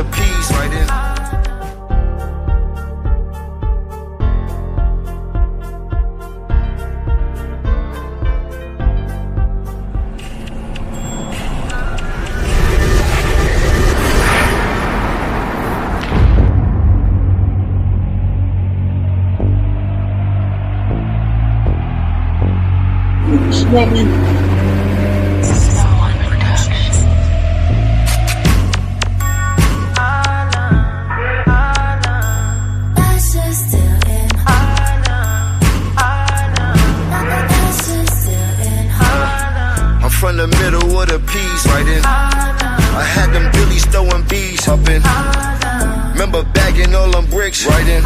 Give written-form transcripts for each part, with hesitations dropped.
the peas right in. From the middle of the peas right in. I had them billies throwing bees up in. Remember bagging all them bricks right in.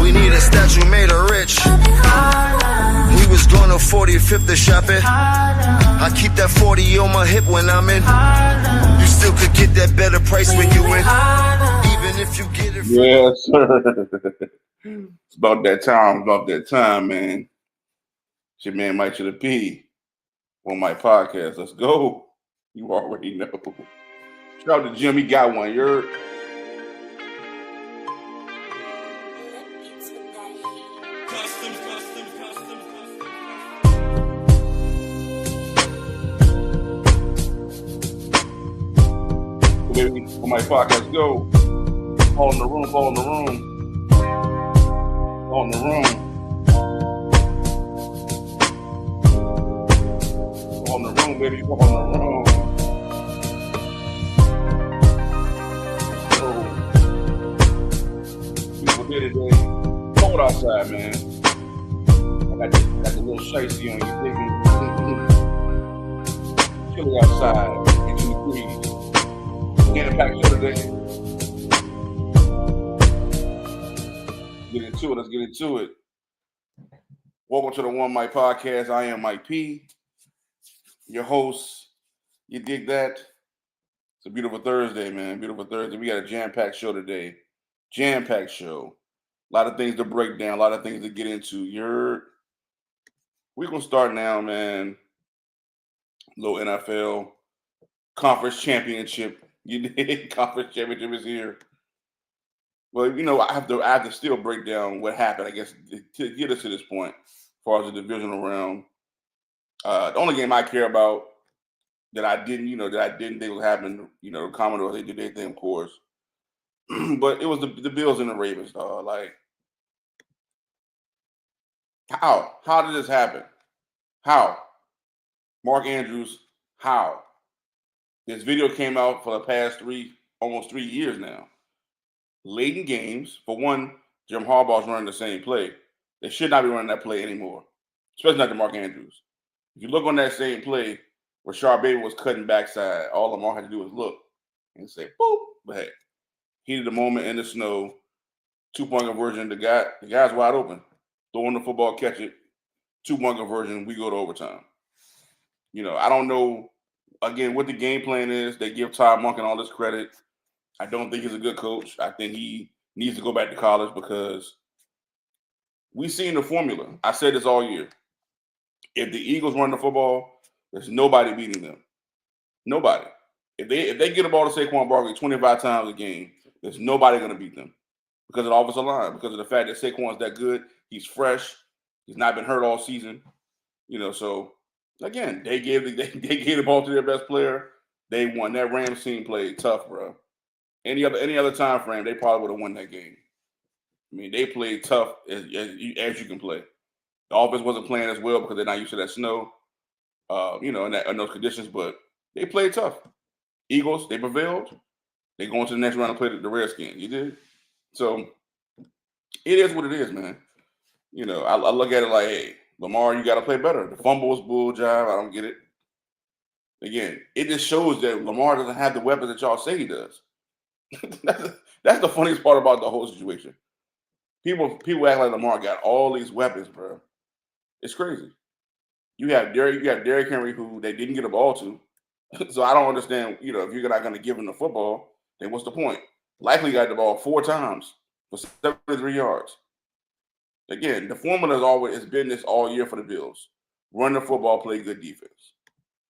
We need a statue made of rich. We was going to 45th to shop it. I keep that 40 on my hip when I'm in. You still could get that better price when you win. Even if you get it from yes, sir. It's about that time, man. It's your man Mike to the P on my podcast. Let's go. You already know. Shout out to Jim. He got one. You're on my podcast. Go. All in the room. All in the room. All in the room. On the room, baby, on the room. So, people here today. Cold outside, man. I got the little shicey on you, baby. Chilly outside, 18 degrees. Getting back to today. Let's get into it. Welcome to the One Mike Podcast. I am Mike P, your host. You dig that? It's a beautiful Thursday, man. Beautiful Thursday. We got a jam-packed show today. Jam-packed show. A lot of things to break down. A lot of things to get into. We're going to start now, man. Little NFL conference championship. You dig? Conference championship is here. Well, you know, I have to still break down what happened, I guess, to get us to this point as far as the divisional round. The only game I care about that I didn't think was happening, the Commodores, they did their thing, of course. But it was the Bills and the Ravens, dog. Like, how? How did this happen? How? Mark Andrews, how? This video came out for the past almost 3 years now. Late in games, for one, Jim Harbaugh's running the same play. They should not be running that play anymore, especially not to Mark Andrews. If you look on that same play, Rashard Bateman was cutting backside. All Lamar had to do was look and say, boop. But hey, heat of the moment in the snow, 2-point conversion. The guy's wide open. Throwing the football, catch it. 2-point conversion, we go to overtime. I don't know, again, what the game plan is. They give Todd Monken all this credit. I don't think he's a good coach. I think he needs to go back to college because we've seen the formula. I said this all year. If the Eagles run the football, there's nobody beating them. Nobody. If they get the ball to Saquon Barkley 25 times a game, there's nobody going to beat them because of the offensive line, because of the fact that Saquon's that good. He's fresh. He's not been hurt all season. So again, they gave the ball to their best player. They won. That Rams team played tough, bro. Any other time frame, they probably would have won that game. I mean, they played tough as you can play. The offense wasn't playing as well because they're not used to that snow, in those conditions. But they played tough. Eagles, they prevailed. They go into the next round and play the Redskins. You did. So it is what it is, man. I look at it like, hey, Lamar, you got to play better. The fumble was bull jive. I don't get it. Again, it just shows that Lamar doesn't have the weapons that y'all say he does. That's the funniest part about the whole situation. People act like Lamar got all these weapons, bro. It's crazy. You have Derrick Henry, who they didn't get a ball to. So I don't understand, if you're not going to give him the football, then what's the point? Likely got the ball 4 times for 73 yards. Again, the formula has been this all year for the Bills. Run the football, play good defense.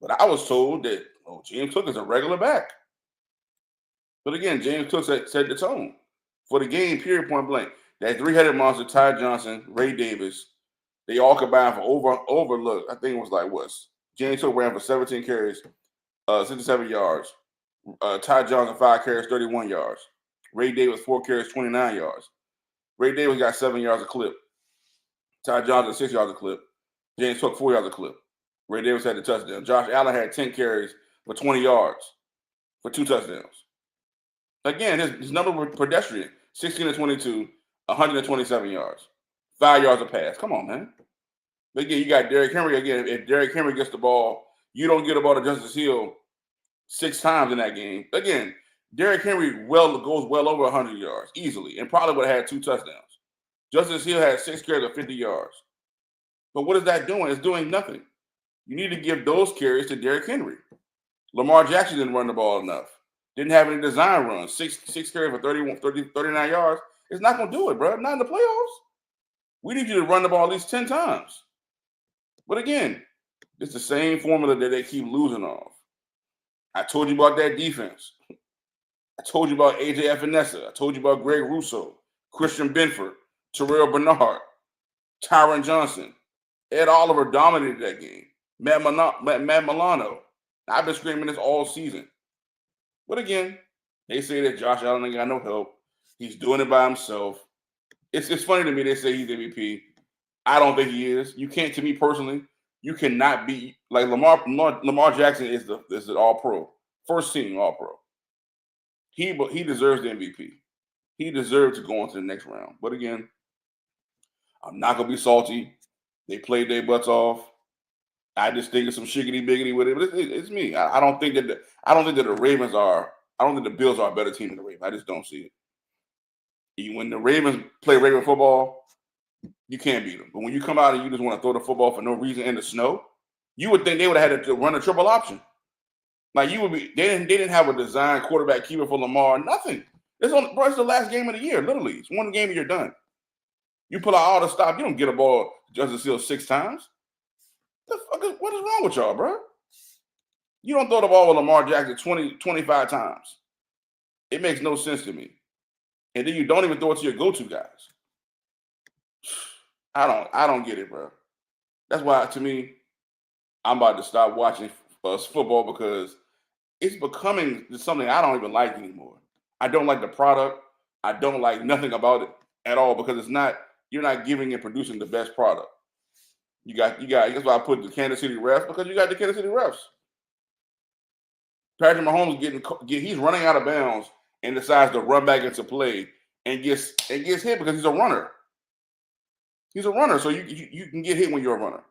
But I was told that James Cook is a regular back. But again, James Cook set the tone for the game, period, point blank. That three-headed monster, Ty Johnson, Ray Davis, they all combined for overlook. I think it was like what? James Cook ran for 17 carries, 67 yards. Ty Johnson, 5 carries, 31 yards. Ray Davis, 4 carries, 29 yards. Ray Davis got 7 yards a clip. Ty Johnson, 6 yards a clip. James Cook, 4 yards a clip. Ray Davis had the touchdown. Josh Allen had 10 carries for 20 yards for 2 touchdowns. Again, his number were pedestrian. 16 to 22, 127 yards. 5 yards a pass. Come on, man. But again, you got Derrick Henry. Again, if Derrick Henry gets the ball, you don't get the ball to Justice Hill 6 times in that game. Again, Derrick Henry goes well over 100 yards easily and probably would have had 2 touchdowns. Justice Hill had 6 carries of 50 yards. But what is that doing? It's doing nothing. You need to give those carries to Derrick Henry. Lamar Jackson didn't run the ball enough. Didn't have any design runs. 6 carries for 39 yards. It's not going to do it, bro. Not in the playoffs. We need you to run the ball at least 10 times. But again, it's the same formula that they keep losing off. I told you about that defense. I told you about AJ Epinesa. I told you about Greg Russo, Christian Benford, Terrell Bernard, Tyron Johnson. Ed Oliver dominated that game. Matt Milano. I've been screaming this all season. But again, they say that Josh Allen ain't got no help. He's doing it by himself. It's funny to me they say he's MVP. I don't think he is. You can't, to me personally, you cannot be like Lamar Jackson is the all-pro. First team all-pro. He deserves the MVP. He deserves to go on to the next round. But again, I'm not gonna be salty. They played their butts off. I just think it's some shiggity-biggity with it. But it's me. I don't think that the Ravens are. I don't think the Bills are a better team than the Ravens. I just don't see it. When the Ravens play Raven football, you can't beat them. But when you come out and you just want to throw the football for no reason in the snow, you would think they would have had to run a triple option. Like you would be. They didn't have a design quarterback keeper for Lamar. Nothing. It's the last game of the year. Literally, it's one game and you're done. You pull out all the stop. You don't get a ball to Justice Hill 6 times. What is wrong with y'all, bro? You don't throw the ball with Lamar Jackson 25 times. It makes no sense to me. And then you don't even throw it to your go-to guys. I don't get it, bro. That's why, to me, I'm about to stop watching football because it's becoming something I don't even like anymore. I don't like the product. I don't like nothing about it at all because you're not giving and producing the best product. You got. That's why I put the Kansas City refs because you got the Kansas City refs. Patrick Mahomes he's running out of bounds and decides to run back into play and gets hit because he's a runner. He's a runner, so you can get hit when you're a runner.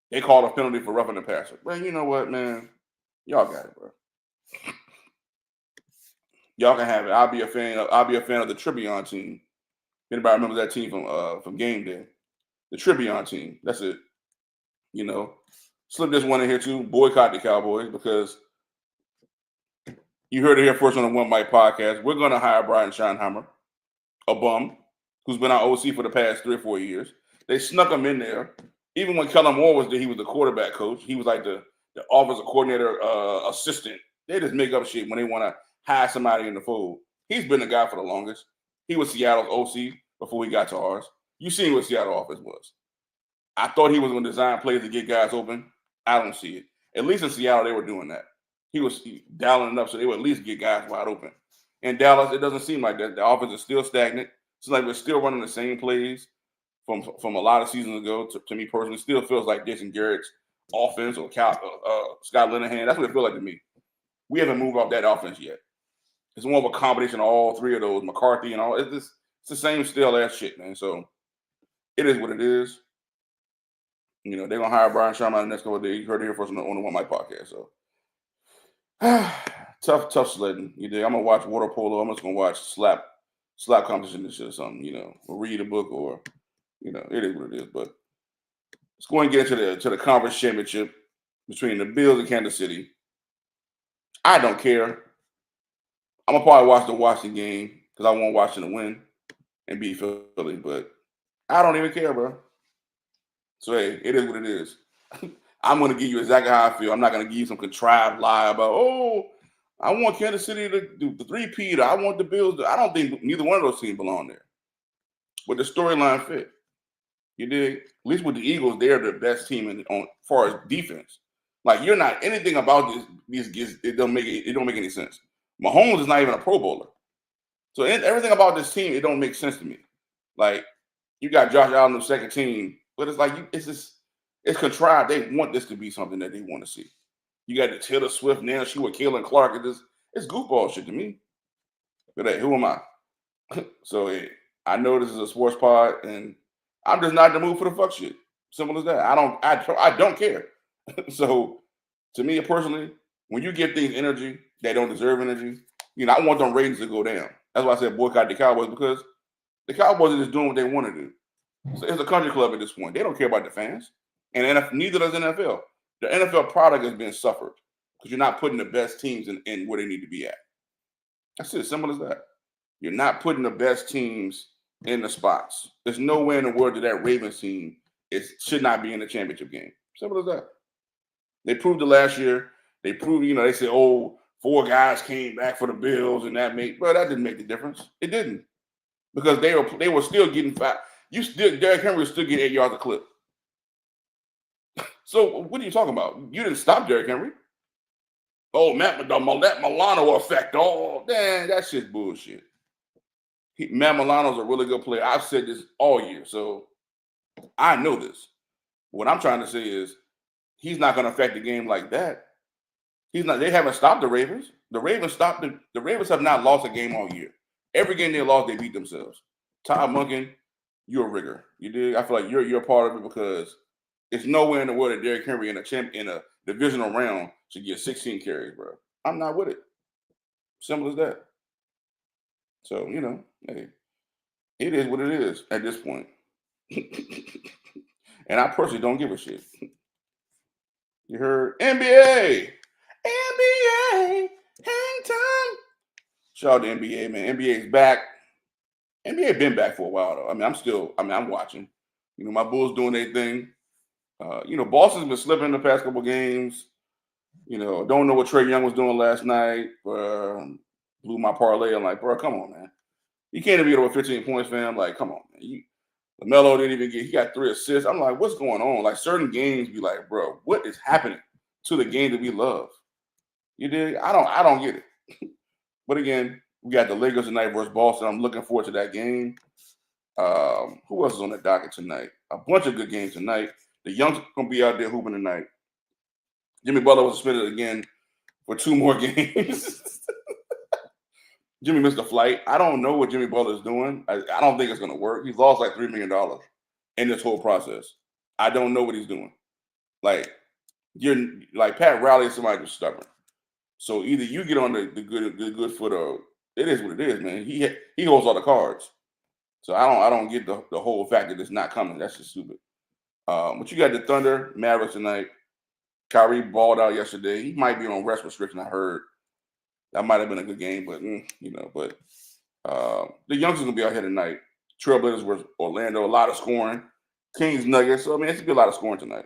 They called a penalty for roughing the passer. Well, you know what, man? Y'all got it, bro. Y'all can have it. I'll be a fan of the Tribune team. Anybody remember that team from Game Day? The Tribune team. That's it. You know, slip this one in here too. Boycott the Cowboys because you heard it here first on the One Mic podcast. We're going to hire Brian Schottenheimer, a bum who's been our OC for the past 3 or 4 years. They snuck him in there. Even when Kellen Moore was there, he was the quarterback coach. He was like the offensive coordinator assistant. They just make up shit when they want to hire somebody in the fold. He's been the guy for the longest. He was Seattle's OC before he got to ours. You seen what Seattle offense was. I thought he was going to design plays to get guys open. I don't see it. At least in Seattle, they were doing that. He was dialing it up so they would at least get guys wide open. In Dallas, it doesn't seem like that. The offense is still stagnant. It's like we're still running the same plays from a lot of seasons ago. To me personally, it still feels like Jason Garrett's offense or Scott Linehan. That's what it feels like to me. We haven't moved off that offense yet. It's more of a combination of all 3 of those, McCarthy and all. It's the same stale ass shit, man. So it is what it is. You know, they're going to hire Brian Schottenheimer the next couple of days. You heard it here first on the One Mic podcast. So tough sledding. You dig? I'm going to watch water polo. I'm just going to watch slap competition and shit or something, you know, or read a book or, you know, it is what it is. But let's go and get into the conference championship between the Bills and Kansas City. I don't care. I'm going to probably watch the Washington game because I want Washington to win and beat Philly, but I don't even care, bro. So, hey, it is what it is. I'm going to give you exactly how I feel. I'm not going to give you some contrived lie about, I want Kansas City to do the 3-peat. I want the Bills. I don't think neither one of those teams belong there. But the storyline fit. You dig? At least with the Eagles, they're the best team on as far as defense. Like you're not anything about these it don't make any sense. Mahomes is not even a Pro Bowler. So everything about this team, it don't make sense to me. Like you got Josh Allen on the second team, but it's like it's contrived. They want this to be something that they want to see. You got the Taylor Swift now. She with Kaylin Clark. It's goofball shit to me. But hey, who am I? So I know this is a sports pod, and I'm just not in the mood for the fuck shit. Simple as that. I don't care. So to me personally, when you give things energy that don't deserve energy, I want them ratings to go down. That's why I said boycott the Cowboys, because the Cowboys are just doing what they want to do. So it's a country club at this point. They don't care about the fans, and neither does the NFL. The NFL product has been suffered because you're not putting the best teams in where they need to be at. That's it. Simple as that. You're not putting the best teams in the spots. There's no way in the world that Ravens team should not be in the championship game. Simple as that. They proved it last year. They proved, they said, 4 guys came back for the Bills, and that didn't make the difference. It didn't, because they were still getting fat. Derrick Henry was still getting 8 yards a clip. So what are you talking about? You didn't stop Derrick Henry. Oh, that Milano effect. Oh, man, that shit's bullshit. Matt Milano's a really good player. I've said this all year, so I know this. What I'm trying to say is he's not going to affect the game like that. He's not. They haven't stopped the Ravens. The Ravens have not lost a game all year. Every game they lost, they beat themselves. Todd Monken, you're a rigger. You dig? I feel like you're a part of it, because it's nowhere in the world that Derrick Henry in a divisional round should get 16 carries, bro. I'm not with it. Simple as that. So, hey, it is what it is at this point. And I personally don't give a shit. You heard? NBA, hang time. Shout out to NBA, man. NBA's back. NBA been back for a while, though. I'm watching. My Bulls doing their thing. Boston's been slipping the past couple games. Don't know what Trae Young was doing last night. Blew my parlay. I'm like, bro, come on, man. You can't even get over 15 points, fam. Like, come on, man. LaMelo didn't even he got 3 assists. I'm like, what's going on? Like, certain games be like, bro, what is happening to the game that we love? You dig? I don't get it. But again, we got the Lakers tonight versus Boston. I'm looking forward to that game. Who else is on the docket tonight? A bunch of good games tonight. The Young's gonna be out there hooping tonight. Jimmy Butler was suspended again for 2 more games. Jimmy missed a flight. I don't know what Jimmy Butler is doing. I don't think it's going to work. He's lost like $3 million in this whole process. I don't know what he's doing. Like, you're like Pat Riley is somebody who's stubborn. So either you get on the good foot, or it is what it is, man. He holds all the cards. So I don't get the whole fact that it's not coming. That's just stupid. But you got the Thunder Mavericks tonight. Kyrie balled out yesterday. He might be on rest restriction, I heard. That might have been a good game, but the Youngsters gonna be out here tonight. Trailblazers versus Orlando, a lot of scoring. Kings Nuggets. So it's gonna be a lot of scoring tonight.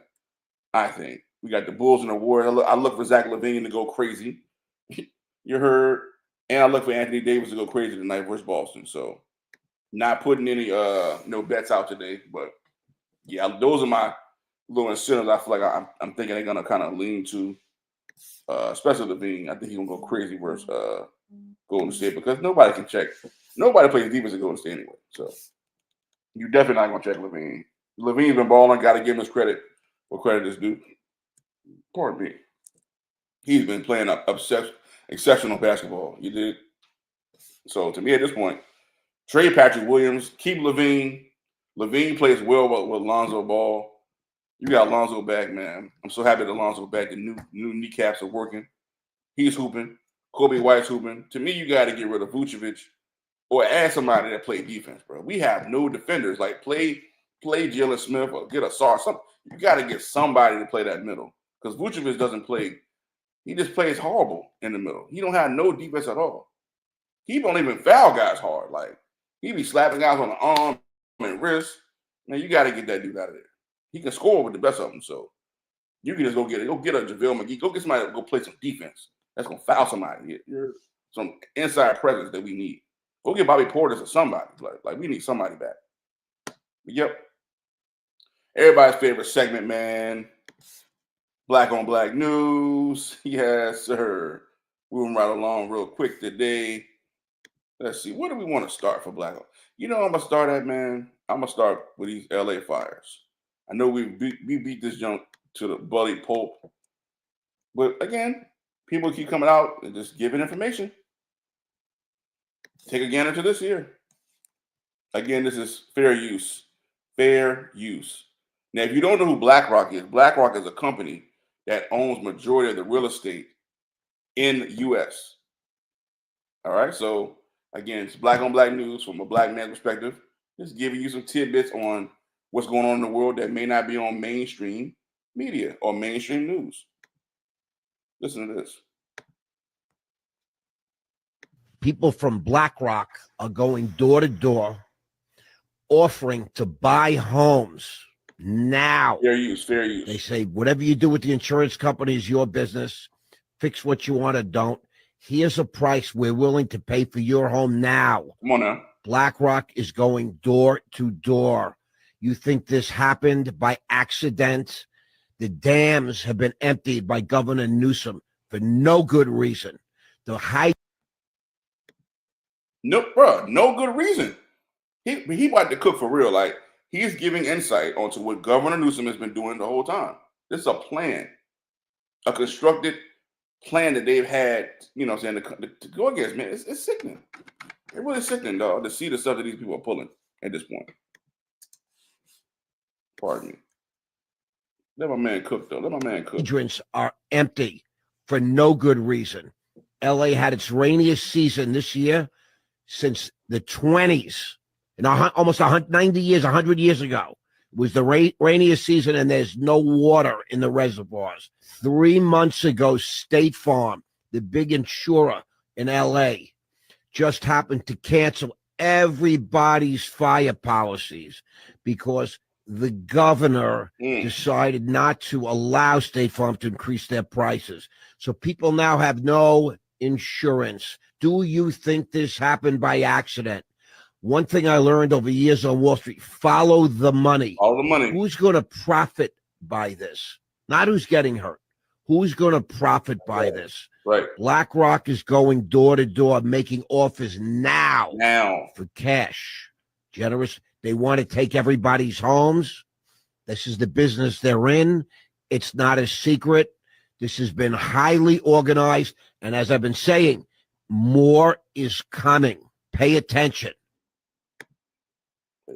I think we got the Bulls and the Warriors. I look for Zach LaVine to go crazy. You heard, and I look for Anthony Davis to go crazy tonight versus Boston. So not putting any no bets out today, but yeah, those are my little incentives. I feel like I'm thinking they're gonna kind of lean to. Especially Levine, I think he's gonna go crazy versus Golden State, because nobody can check. Nobody plays defense at Golden State anyway. So you definitely not gonna check Levine. Levine's been balling. Got to give him his credit where credit is due. Pardon me. He's been playing exceptional basketball. You did. So to me at this point, trade Patrick Williams, keep Levine. Levine plays well with Lonzo Ball. You got Lonzo back, man. I'm so happy that Lonzo back. The new kneecaps are working. He's hooping. Kobe White's hooping. To me, you got to get rid of Vucevic or add somebody that play defense, bro. We have no defenders. Like, play Jalen Smith or get a Sar. You got to get somebody to play that middle, because Vucevic doesn't play. He just plays horrible in the middle. He don't have no defense at all. He don't even foul guys hard. Like, he be slapping guys on the arm and wrist. Man, you got to get that dude out of there. He can score with the best of them, so you can just go get a JaVale McGee. Go get somebody to go play some defense. that's gonna foul somebody. You're some inside presence that we need. Go get Bobby Portis or somebody. Like we need somebody back. But yep. Everybody's favorite segment, man. Black on Black News. Yes, sir. Moving right along real quick today. Let's see. Where do we want to start for Black on? You know, I'm gonna start at, man. I'm gonna start with these LA fires. I know we beat this junk to the bloody pulp, but again, people keep coming out and just giving information. Take a gander to this here. Again, this is fair use. Fair use. Now, if you don't know who BlackRock is a company that owns majority of the real estate in the U.S. All right, so again, it's Black on Black News from a black man's perspective. Just giving you some tidbits on what's going on in the world that may not be on mainstream media or mainstream news. Listen to this. People from BlackRock are going door to door offering to buy homes now. Fair use, fair use. They say, whatever you do with the insurance company is your business. Fix what you want or don't. Here's a price we're willing to pay for your home now. Come on now. BlackRock is going door to door. You think this happened by accident? The dams have been emptied by Governor Newsom for no good reason. The high. Nope, bro, no good reason. He about to cook for real. Like, he's giving insight onto what Governor Newsom has been doing the whole time. This is a plan, a constructed plan that they've had, you know what I'm saying, to go against, man. It's sickening. It's really sickening, dog, to see the stuff that these people are pulling at this point. Pardon me. Let my man cook, though. Let my man cook. Hydrants are empty for no good reason. LA had its rainiest season this year since the 20s. In almost 90 years, 100 years ago, was the rainiest season, and there's no water in the reservoirs. 3 months ago, State Farm, the big insurer in LA, just happened to cancel everybody's fire policies because the governor decided not to allow State Farm to increase their prices. So people now have no insurance. Do you think this happened by accident? One thing I learned over years on Wall Street, follow the money. Follow the money. Who's going to profit by this? Not who's getting hurt. Who's going to profit by this? Right. BlackRock is going door to door, making offers now for cash. Generous. They want to take everybody's homes. This is the business they're in. It's not a secret. This has been highly organized. And as I've been saying, more is coming. Pay attention.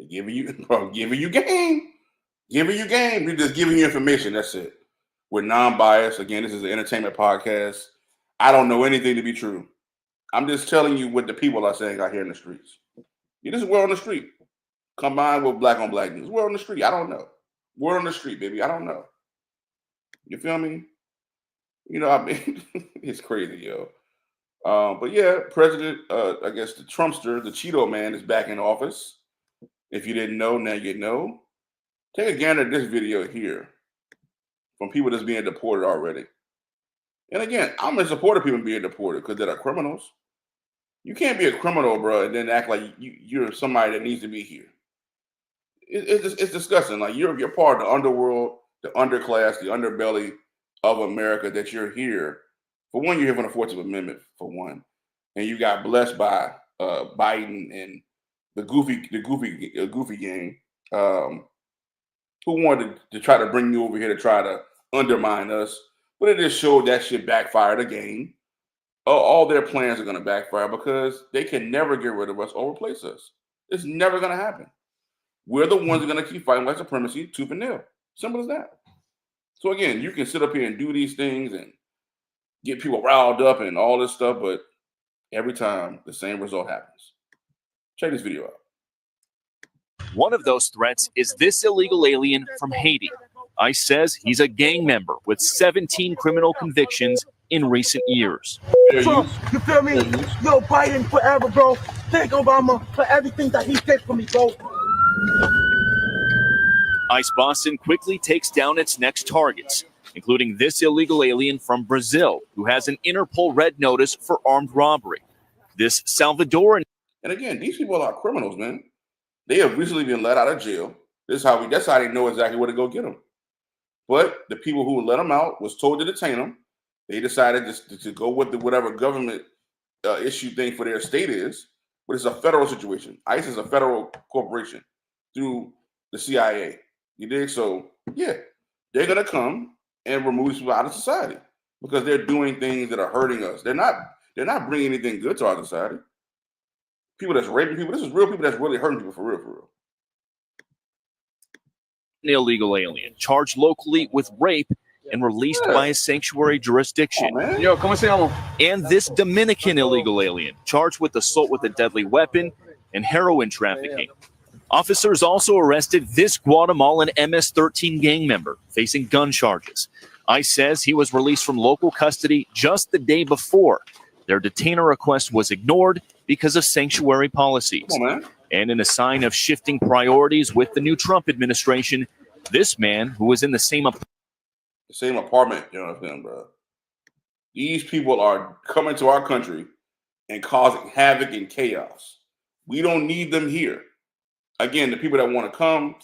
Giving you game. Giving you game. We're just giving you information. That's it. We're non-biased. Again, this is an entertainment podcast. I don't know anything to be true. I'm just telling you what the people are saying out here in the streets. This is word on the street. Combined with Black on Black News. Word on the street. I don't know. Word on the street, baby. I don't know. You feel me? You know, I mean, it's crazy, yo. But yeah, President, I guess the Trumpster, the Cheeto man, is back in office. If you didn't know, now you know. Take a gander at this video here from people that's being deported already. And again, I'm in support of people being deported because they're criminals. You can't be a criminal, bro, and then act like you're somebody that needs to be here. It's disgusting. Like you're part of the underworld, the underclass, the underbelly of America. That you're here. For one, you're here for the 14th Amendment. For one, and you got blessed by Biden and the goofy gang, who wanted to try to bring you over here to try to undermine us. But it just showed that shit backfired again. All their plans are going to backfire because they can never get rid of us or replace us. It's never going to happen. We're the ones that are going to keep fighting white supremacy tooth and nail. Simple as that. So again, you can sit up here and do these things and get people riled up and all this stuff, but every time the same result happens. Check this video out. One of those threats is this illegal alien from Haiti. ICE says he's a gang member with 17 criminal convictions in recent years. Trump, you feel me? Yo, Biden forever, bro. Thank Obama for everything that he did for me, bro. ICE Boston quickly takes down its next targets. including this illegal alien from Brazil who has an Interpol red notice for armed robbery. This Salvadoran. And again, these people are criminals, man. They have recently been let out of jail. That's how they know exactly where to go get them. But the people who let them out was told to detain them. They decided to go with whatever government issue thing for their state is. But it's a federal situation. ICE is a federal corporation through the CIA. You dig? So yeah, they're gonna come and remove these people out of society because they're doing things that are hurting us. They're not bringing anything good to our society. People that's raping people. This is real people that's really hurting people for real, for real. An illegal alien charged locally with rape and released by a sanctuary jurisdiction. Yo, ¿cómo se llama? And this Dominican illegal alien charged with assault with a deadly weapon and heroin trafficking. Officers also arrested this Guatemalan MS-13 gang member facing gun charges. ICE says he was released from local custody just the day before. Their detainer request was ignored because of sanctuary policies. And in a sign of shifting priorities with the new Trump administration, this man, who was in the same apartment, you know what I'm saying, bro? These people are coming to our country and causing havoc and chaos. We don't need them here. Again, the people that want to come,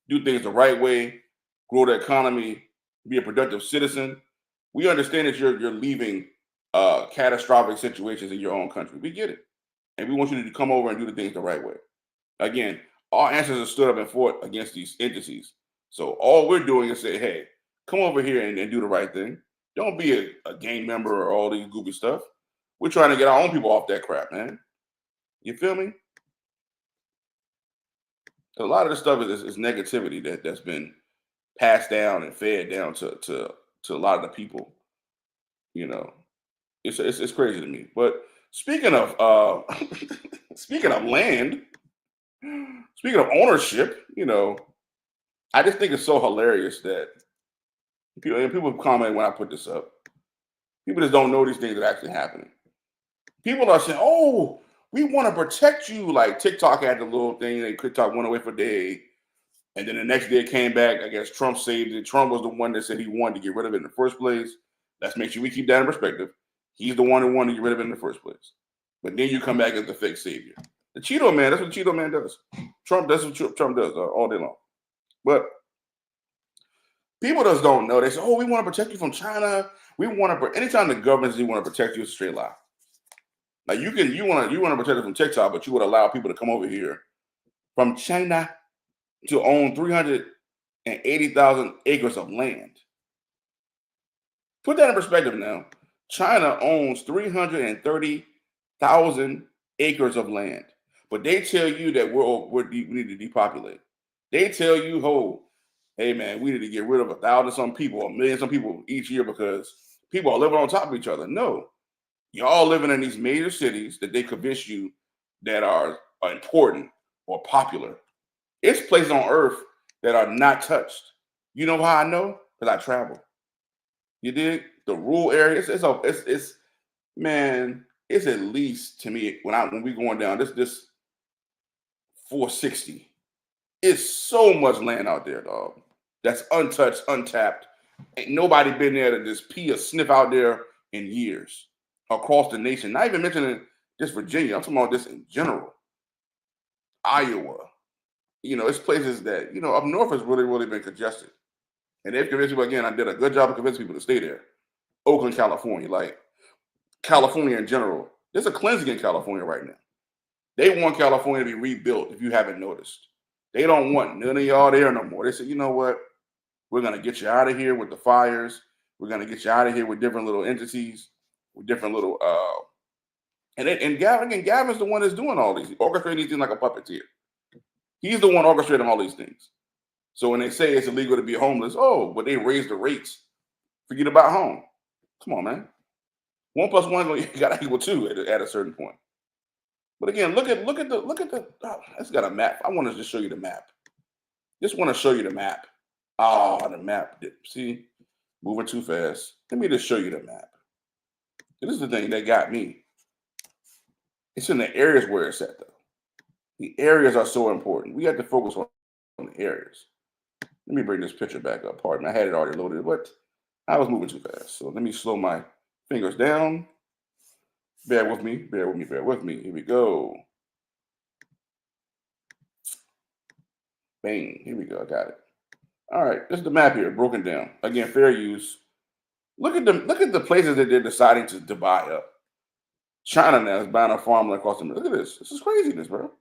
do things the right way, grow the economy, be a productive citizen. We understand that you're leaving catastrophic situations in your own country. We get it. And we want you to come over and do the things the right way. Again, our ancestors stood up and fought against these entities. So all we're doing is say, hey, come over here and do the right thing. Don't be a gang member or all these goofy stuff. We're trying to get our own people off that crap, man. You feel me? A lot of this stuff is negativity that's been passed down and fed down to a lot of the people. You know, it's crazy to me. But speaking of speaking of land, speaking of ownership, you know, I just think it's so hilarious that people comment when I put this up. People just don't know these things are actually happening. People are saying, "Oh, we want to protect you." Like TikTok had the little thing, they TikTok went away for a day, and then the next day it came back. I guess Trump saved it. Trump was the one that said he wanted to get rid of it in the first place. Let's make sure we keep that in perspective. He's the one who wanted to get rid of it in the first place. But then you come back as the fake savior. The Cheeto man, that's what Cheeto man does. Trump, that's what Trump does all day long. But people just don't know. They say, "Oh, we want to protect you from China. We want to." Anytime the government says you want to protect you, it's a straight lie. Like you want to protect it from TikTok, but you would allow people to come over here from China to own 380,000 acres of land. Put that in perspective now. China owns 330,000 acres of land, but they tell you that we need to depopulate. They tell you, "Oh, hey man, we need to get rid of 1,000 some people, 1,000,000 some people each year because people are living on top of each other." No, y'all living in these major cities that they convince you that are important or popular. It's places on earth that are not touched. You know how I know? Because I travel. You dig? The rural areas, man, it's at least to me when we going down this 460. It's so much land out there, dog. That's untouched, untapped. Ain't nobody been there to just pee or sniff out there in years across the nation. Not even mentioning just Virginia. I'm talking about this in general. Iowa. You know, it's places that, you know, up north has really, really been congested. And they've convinced people, again, I did a good job of convincing people to stay there. Oakland, California, like California in general. There's a cleansing in California right now. They want California to be rebuilt, if you haven't noticed. They don't want none of y'all there no more. They said, "You know what? We're going to get you out of here with the fires. We're going to get you out of here with different little entities, with different little and Gavin's the one that's doing all these, orchestrating these things like a puppeteer. He's the one orchestrating all these things. So when they say it's illegal to be homeless, oh, but they raised the rates for you to buy a home. Come on, man. 1 + 1 got to equal 2 at a certain point. But again, look at the. Oh, it's got a map. I want to just show you the map. Just want to show you the map. Oh, the map. See, moving too fast. Let me just show you the map. This is the thing that got me. It's in the areas where it's at, though. The areas are so important. We have to focus on the areas. Let me bring this picture back up. Pardon, I had it already loaded. But I was moving too fast. So let me slow my fingers down. Bear with me, bear with me, bear with me. Here we go. Bang. Here we go. I got it. All right. This is the map here, broken down. Again, fair use. Look at the places that they're deciding to buy up. China now is buying a farmland across the. Look at this. This is craziness, bro.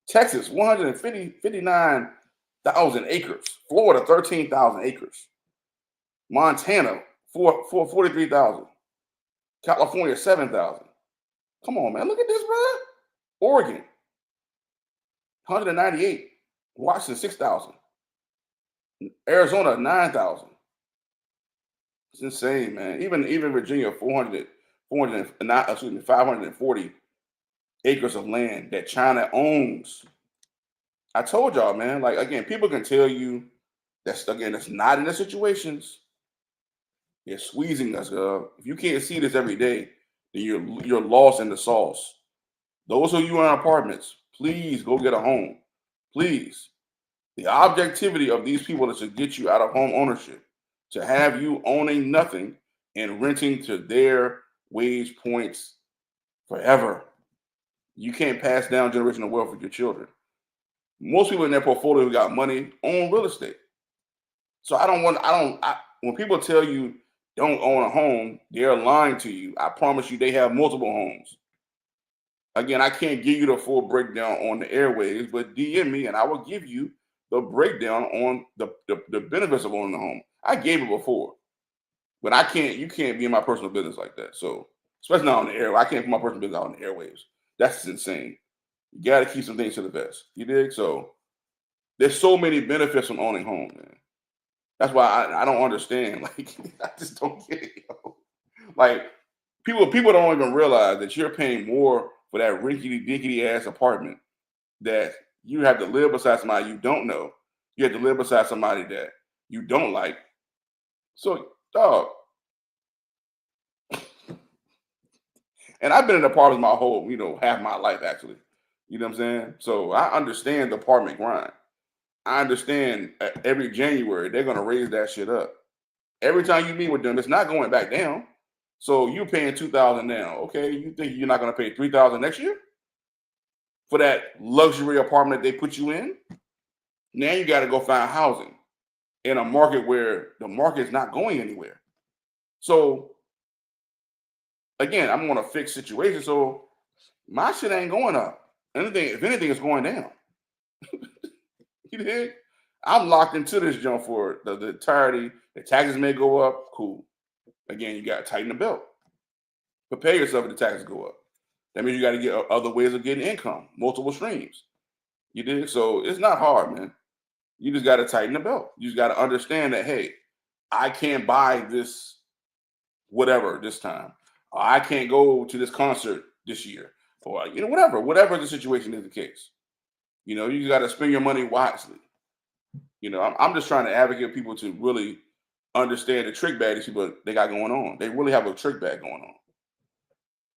Texas, 159,000 acres. Florida, 13,000 acres. Montana, 43,000. California, 7,000. Come on, man. Look at this, bro. Oregon, 198. Washington, 6,000. Arizona, 9,000. It's insane, man. Even Virginia, 540 acres of land that China owns. I told y'all, man. Like, again, people can tell you that's not in the situations. They're squeezing us, girl. If you can't see this every day, then you're lost in the sauce. Those of you in apartments, please go get a home. Please. The objectivity of these people is to get you out of home ownership, to have you owning nothing and renting to their wage points forever. You can't pass down generational wealth with your children. Most people in their portfolio who got money own real estate. So when people tell you don't own a home, they're lying to you. I promise you they have multiple homes. Again, I can't give you the full breakdown on the airways, but DM me and I will give you the breakdown on the benefits of owning a home. I gave it before, but you can't be in my personal business like that. So, especially not on the air. I can't put my personal business out on the airwaves. That's insane. You got to keep some things to the vest. You dig? So, there's so many benefits from owning home, man. That's why I don't understand. Like, I just don't get it. Yo. Like, people don't even realize that you're paying more for that rickety-dickety ass apartment that you have to live beside somebody you don't know. You have to live beside somebody that you don't like. So, dog. And I've been in apartments my whole, half my life, actually. You know what I'm saying? So I understand the apartment grind. I understand every January they're going to raise that shit up. Every time you meet with them, it's not going back down. So you're paying $2,000 now. Okay, you think you're not going to pay $3,000 next year for that luxury apartment they put you in? Now you got to go find housing in a market where the market's not going anywhere. So again, I'm on a fixed situation, so my shit ain't going up. If anything, it's going down. You dig? I'm locked into this jump for the entirety. The taxes may go up. Cool. Again, you got to tighten the belt. Prepare yourself if the taxes go up. That means you got to get other ways of getting income, multiple streams. You dig? So it's not hard, man. You just got to tighten the belt. You just got to understand that, hey, I can't buy this whatever this time. I can't go to this concert this year. Or, whatever the situation is the case. You got to spend your money wisely. I'm just trying to advocate people to really understand the trick bag these people they got going on. They really have a trick bag going on.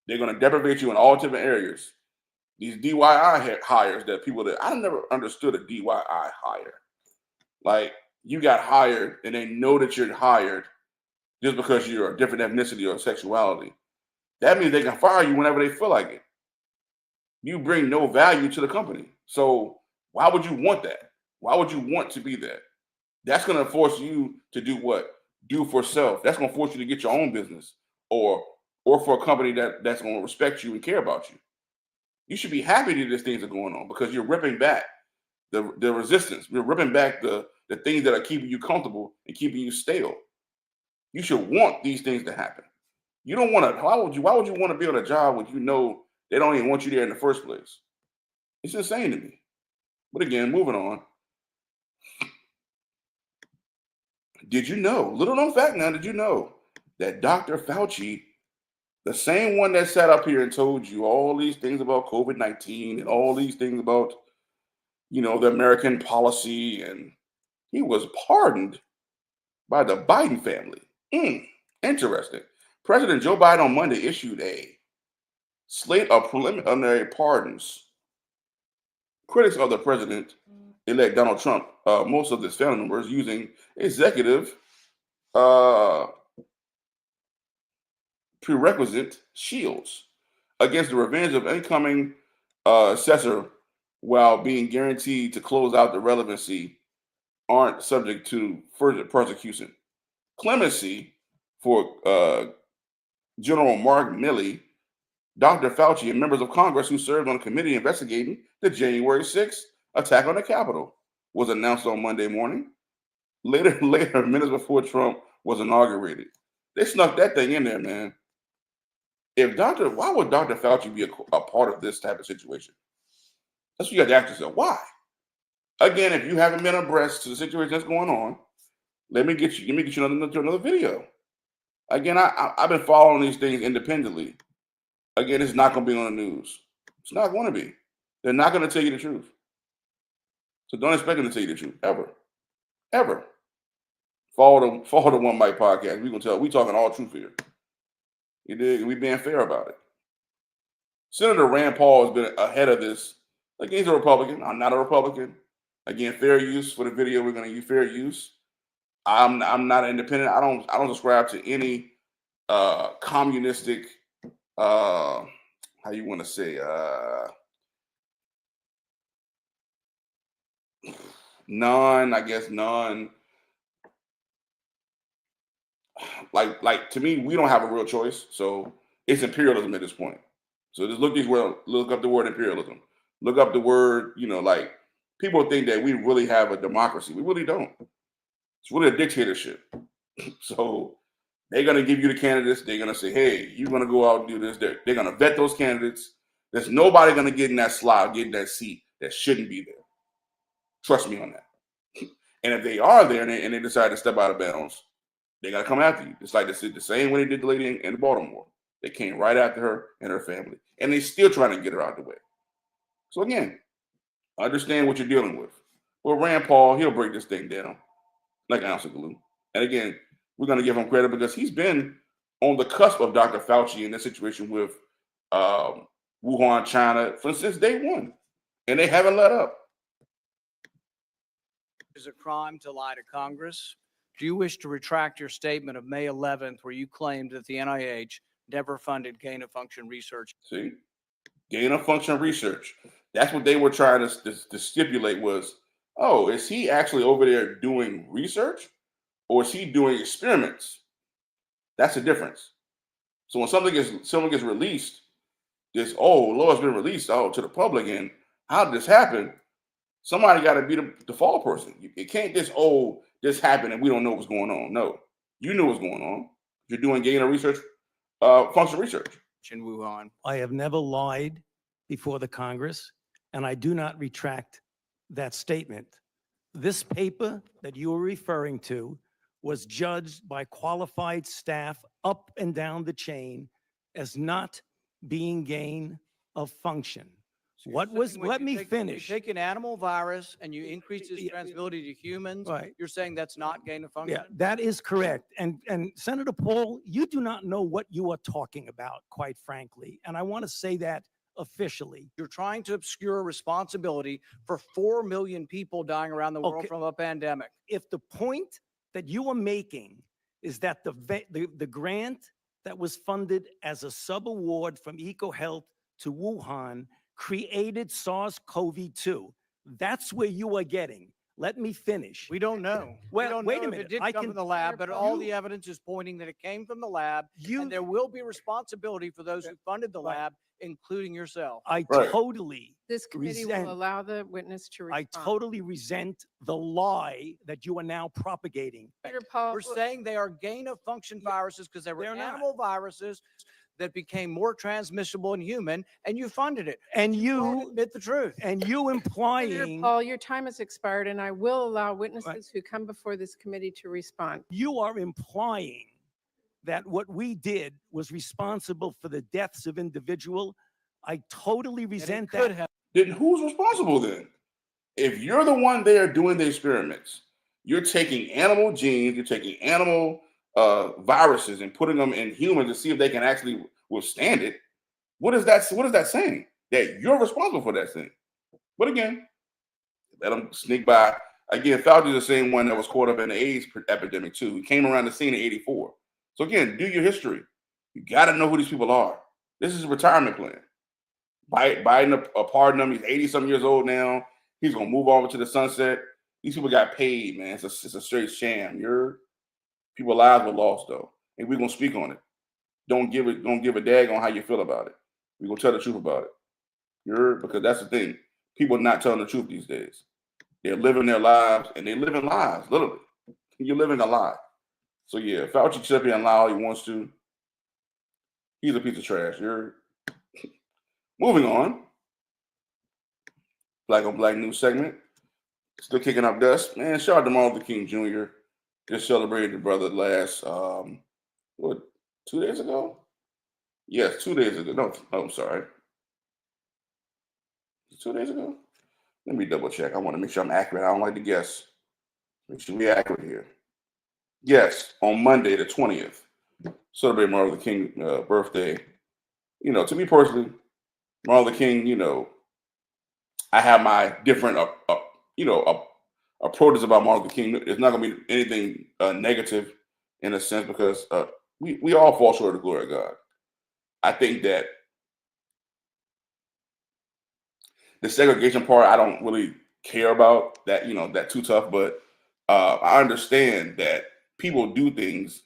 They're going to deprivate you in all different areas. These DIY hires that I never understood a DIY hire. Like, you got hired and they know that you're hired just because you're a different ethnicity or sexuality. That means they can fire you whenever they feel like it. You bring no value to the company. So why would you want that? Why would you want to be that? That's going to force you to do what? Do for self. That's going to force you to get your own business or for a company that's going to respect you and care about you. You should be happy that these things are going on because you're ripping back the resistance. You're ripping back the things that are keeping you comfortable and keeping you stale. You should want these things to happen. You don't want to. Why would you want to be on a job when you know they don't even want you there in the first place? It's insane to me. But again, moving on. Did you know, little known fact now, did you know that Dr. Fauci, the same one that sat up here and told you all these things about COVID-19 and all these things about, the American policy, and he was pardoned by the Biden family. Interesting. President Joe Biden on Monday issued a slate of preliminary pardons. Critics of the president-elect Donald Trump, most of his family members using executive prerequisite shields against the revenge of incoming assessor while being guaranteed to close out the relevancy aren't subject to further persecution. Clemency for General Mark Milley, Dr. Fauci, and members of Congress who served on a committee investigating the January 6th attack on the Capitol was announced on Monday morning. Later, minutes before Trump was inaugurated. They snuck that thing in there, man. Why would Dr. Fauci be a part of this type of situation? That's what you got to ask yourself. Why? Again, if you haven't been abreast to the situation that's going on, let me get you another video. Again, I've been following these things independently. Again, it's not going to be on the news. It's not going to be. They're not going to tell you the truth. So don't expect them to tell you the truth ever. Follow the One Mic podcast. We talking all truth here. You dig? We being fair about it. Senator Rand Paul has been ahead of this. Again, he's a Republican. I'm not a Republican. Again, fair use for the video. We're going to use fair use. I'm not independent. I don't subscribe to any communistic how you want to say non like to me, we don't have a real choice. So it's imperialism at this point. So just look up the word imperialism. Look up the word, like people think that we really have a democracy. We really don't. It's really a dictatorship. So they're going to give you the candidates. They're going to say, hey, you're going to go out and do this. They're going to vet those candidates. There's nobody going to get in that slot, get in that seat that shouldn't be there. Trust me on that. And if they are there and they decide to step out of bounds, they got to come after you. It's like the same way they did the lady in Baltimore. They came right after her and her family. And they're still trying to get her out of the way. So again, understand what you're dealing with. Well, Rand Paul, he'll break this thing down like an ounce of glue. And again, we're going to give him credit because he's been on the cusp of Dr. Fauci in this situation with Wuhan, China, since day one. And they haven't let up. Is a crime to lie to Congress? Do you wish to retract your statement of May 11th where you claimed that the NIH never funded gain-of-function research? See? Gain-of-function research. That's what they were trying to stipulate was, oh, is he actually over there doing research or is he doing experiments? That's the difference. So when someone gets released, law's been released to the public, and how did this happen? Somebody got to be the fall person. It can't just, this happened and we don't know what's going on. No, you knew what's going on. You're doing function research. In Wuhan. I have never lied before the Congress, and I do not retract that statement. This paper that you are referring to was judged by qualified staff up and down the chain as not being gain of function. Let me finish. You take an animal virus and you increase its transmissibility to humans. Right. You're saying that's not gain of function? Yeah, that is correct. And Senator Paul, you do not know what you are talking about, quite frankly. And I want to say that officially. You're trying to obscure responsibility for 4 million people dying around the world from a pandemic. If the point that you are making is that the grant that was funded as a sub-award from EcoHealth to Wuhan created SARS-CoV-2. That's where you are getting. Let me finish. We don't know. Well, wait a minute. It did come from the lab, but all the evidence is pointing that it came from the lab, and there will be responsibility for those who funded the lab, including yourself. This committee will allow the witness to respond. I totally resent the lie that you are now propagating. We're saying they are gain-of-function viruses because they were animal viruses that became more transmissible in human, and you funded it. And you admit the truth. And you implying. Senator Paul, your time has expired, and I will allow witnesses who come before this committee to respond. You are implying that what we did was responsible for the deaths of individuals. I totally resent that. Then who's responsible then? If you're the one there doing the experiments, you're taking animal genes, you're taking animal viruses and putting them in humans to see if they can actually withstand it. What is that saying? That you're responsible for that thing. But again, let them sneak by. Again, Fauci's the same one that was caught up in the AIDS epidemic too. He came around the scene in '84. So again, do your history. You got to know who these people are. This is a retirement plan. Biden, a pardon him. He's 80-something years old now. He's gonna move over to the sunset. These people got paid, man. It's a straight sham. People's lives were lost though, and we're gonna speak on it. Don't give a dag on how you feel about it. We're gonna tell the truth about it. Because that's the thing. People are not telling the truth these days. They're living their lives, and they're living lies, literally. You're living a lie. So yeah, Fauci can sit here and lie all he wants to. He's a piece of trash. Moving on. Black on Black news segment. Still kicking up dust. Man, shout out to Martin Luther King Jr. Just celebrated the brother last 2 days ago? Yes, 2 days ago. No, I'm sorry. 2 days ago? Let me double check. I want to make sure I'm accurate. I don't like to guess. Make sure we're accurate here. Yes, on Monday the 20th. Celebrate Martin Luther King birthday. To me personally, Martin Luther King, I have my different approaches about Martin Luther King. It's not going to be anything negative in a sense because we all fall short of the glory of God. I think that the segregation part, I don't really care about that, that too tough, but I understand that people do things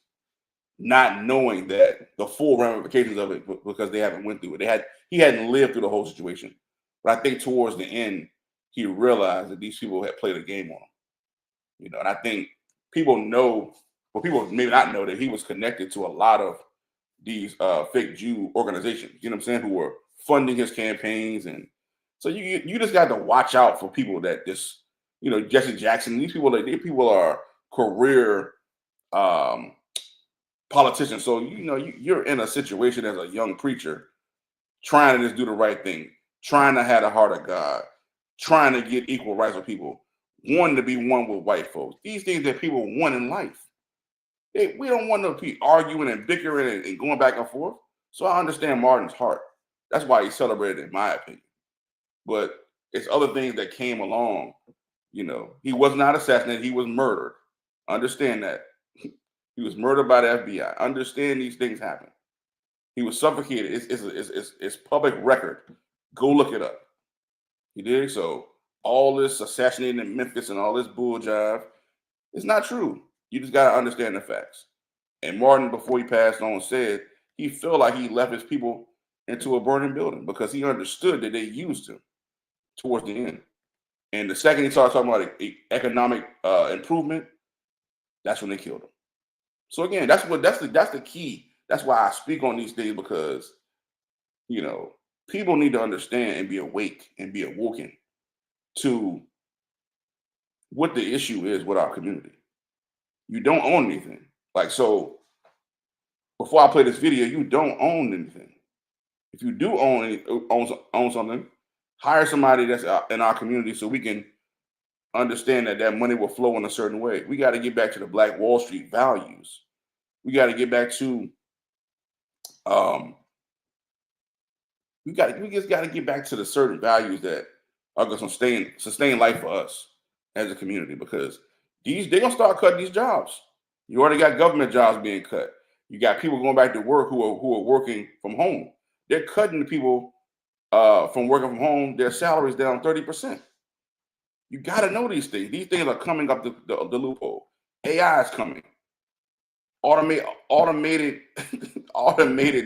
not knowing that the full ramifications of it because they haven't went through it. He hadn't lived through the whole situation. But I think towards the end, he realized that these people had played a game on him. And I think people know, well, people maybe not know that he was connected to a lot of these fake Jew organizations, you know what I'm saying, who were funding his campaigns. And so you just got to watch out for people that just, Jesse Jackson, these people are career politicians. So, you're in a situation as a young preacher trying to just do the right thing, trying to have the heart of God, trying to get equal rights with people, wanting to be one with white folks. These things that people want in life. We don't want to be arguing and bickering and going back and forth. So I understand Martin's heart. That's why he celebrated, in my opinion. But it's other things that came along. He was not assassinated. He was murdered. Understand that. He was murdered by the FBI. Understand these things happen. He was suffocated. It's public record. Go look it up. He did. So all this assassinating in Memphis and all this bull jive, it's not true. You just got to understand the facts. And Martin, before he passed on, said he felt like he left his people into a burning building because he understood that they used him towards the end. And the second he started talking about economic improvement, that's when they killed him. So again, that's the key. That's why I speak on these things because, people need to understand and be awake and be awoken to what the issue is with our community. You don't own anything. So before I play this video, you don't own anything. If you do own something, hire somebody that's in our community so we can understand that money will flow in a certain way. We got to get back to the Black Wall Street values. We got to get back to we just got to get back to the certain values that are going to sustain life for us as a community because they're going to start cutting these jobs. You already got government jobs being cut. You got people going back to work who are working from home. They're cutting the people from working from home, their salaries down 30%. You got to know these things. These things are coming up the loophole. AI is coming. Automated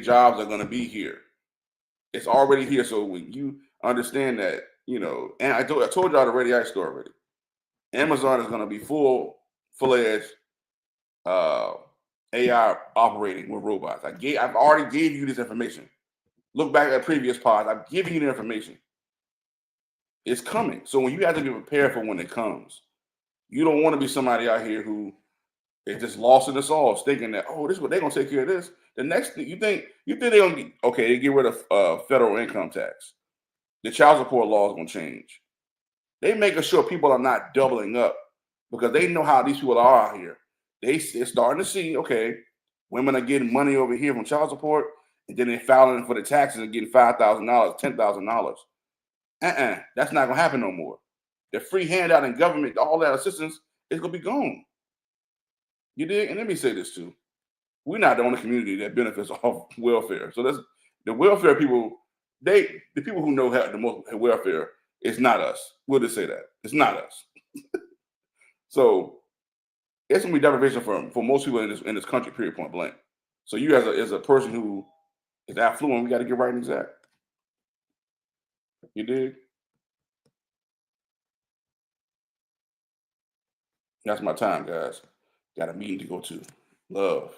jobs are going to be here. It's already here. So when you understand that, and I told y'all the Radio Store already. Amazon is going to be full-fledged AI operating with robots. I've already gave you this information. Look back at previous pods. I've given you the information. It's coming. So when you have to be prepared for when it comes, you don't want to be somebody out here who is just lost in the sauce, thinking that, this is what they're gonna take care of this. The next thing you think they're gonna they get rid of federal income tax. The child support law is gonna change. They making sure people are not doubling up because they know how these people are out here. They're starting to see, women are getting money over here from child support, and then they're filing for the taxes and getting $5,000, $10,000. That's not gonna happen no more. the free handout in government, all that assistance is gonna be gone. You dig? And let me say this too: we're not the only community that benefits off welfare. So that's the welfare people. The people who know the most welfare is not us. We'll just say that it's not us. So it's gonna be deprivation for most people in this country. Period. Point blank. So you as a person who is affluent, we got to get right and exact. You dig? That's my time, guys. Got a meeting to go to. Love.